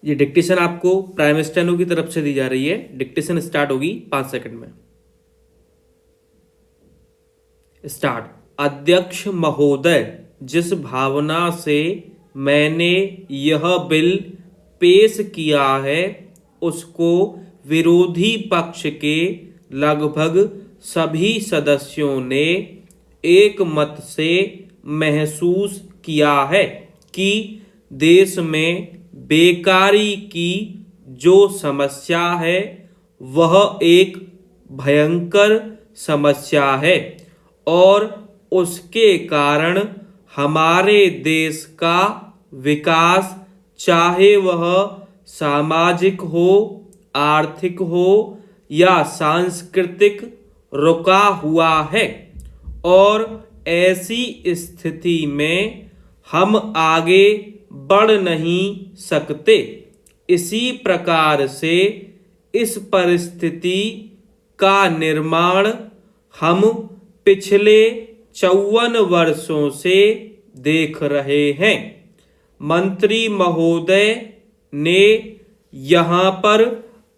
ये डिक्टेशन आपको prime steno की तरफ से दी जा रही है। डिक्टेशन स्टार्ट होगी 5 सेकंड में। स्टार्ट। अध्यक्ष महोदय, जिस भावना से मैंने यह बिल पेश किया है उसको विरोधी पक्ष के लगभग सभी सदस्यों ने एक मत से महसूस किया है कि देश में बेकारी की जो समस्या है वह एक भयंकर समस्या है और उसके कारण हमारे देश का विकास, चाहे वह सामाजिक हो, आर्थिक हो या सांस्कृतिक, रुका हुआ है और ऐसी स्थिति में हम आगे बढ़ नहीं सकते। इसी प्रकार से इस परिस्थिति का निर्माण हम पिछले 54 वर्षों से देख रहे हैं। मंत्री महोदय ने यहाँ पर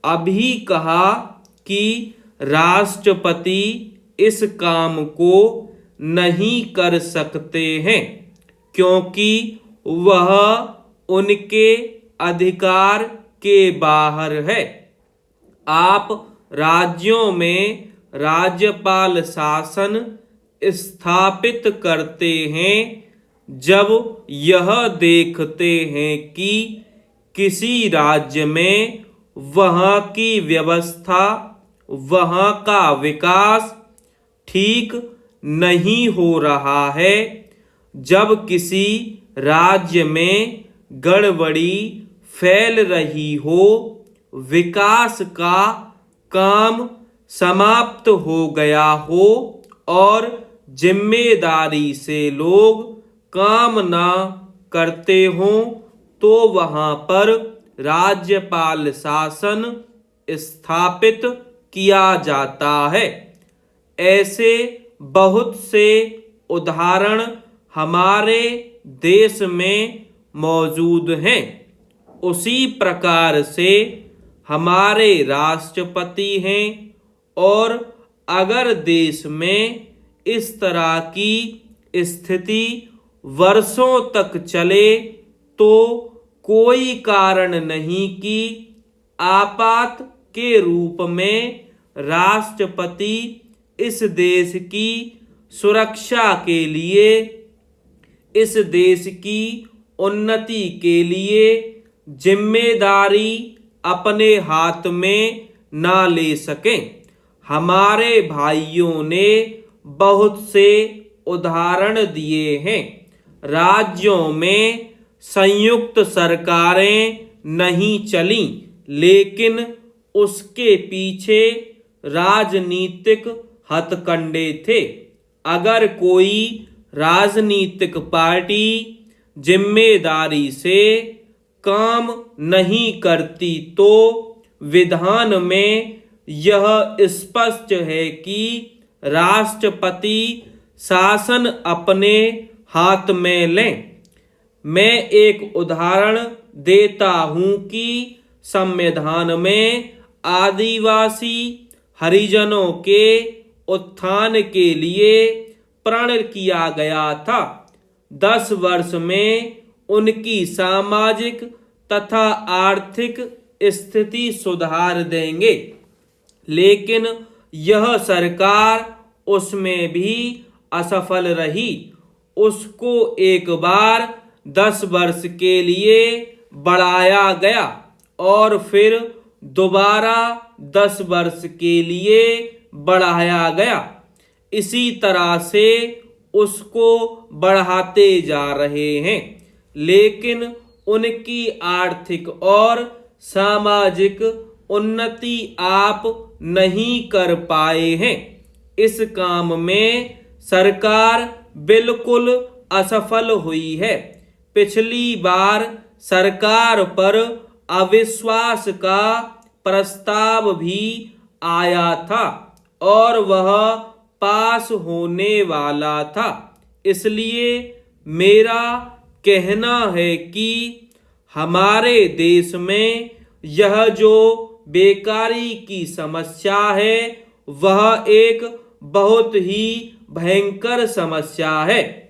अभी कहा कि राष्ट्रपति इस काम को नहीं कर सकते हैं क्योंकि वह उनके अधिकार के बाहर है। आप राज्यों में राज्यपाल शासन स्थापित करते हैं जब यह देखते हैं कि किसी राज्य में वहाँ की व्यवस्था, वहाँ का विकास ठीक नहीं हो रहा है। जब किसी राज्य में गड़बड़ी फैल रही हो, विकास का काम समाप्त हो गया हो और जिम्मेदारी से लोग काम ना करते हों तो वहाँ पर राज्यपाल शासन स्थापित किया जाता है। ऐसे बहुत से उदाहरण हमारे देश में मौजूद हैं। उसी प्रकार से हमारे राष्ट्रपति हैं और अगर देश में इस तरह की स्थिति वर्षों तक चले तो कोई कारण नहीं कि आपात के रूप में राष्ट्रपति इस देश की सुरक्षा के लिए, इस देश की उन्नति के लिए जिम्मेदारी अपने हाथ में ना ले सकें। हमारे भाइयों ने बहुत से उदाहरण दिए हैं। राज्यों में संयुक्त सरकारें नहीं चलीं, लेकिन उसके पीछे राजनीतिक हथकंडे थे। अगर कोई राजनीतिक पार्टी जिम्मेदारी से काम नहीं करती तो विधान में यह स्पष्ट है कि राष्ट्रपति शासन अपने हाथ में लें। मैं एक उदाहरण देता हूं कि संविधान में आदिवासी हरिजनों के उत्थान के लिए प्रण किया गया था। 10 वर्ष में उनकी सामाजिक तथा आर्थिक स्थिति सुधार देंगे, लेकिन यह सरकार उसमें भी असफल रही। उसको एक बार 10 वर्ष के लिए बढ़ाया गया और फिर दोबारा 10 वर्ष के लिए बढ़ाया गया। इसी तरह से उसको बढ़ाते जा रहे हैं, लेकिन उनकी आर्थिक और सामाजिक उन्नति आप नहीं कर पाए हैं। इस काम में सरकार बिल्कुल असफल हुई है। पिछली बार सरकार पर अविश्वास का प्रस्ताव भी आया था और वह पास होने वाला था। इसलिए मेरा कहना है कि हमारे देश में यह जो बेकारी की समस्या है वह एक बहुत ही भयंकर समस्या है।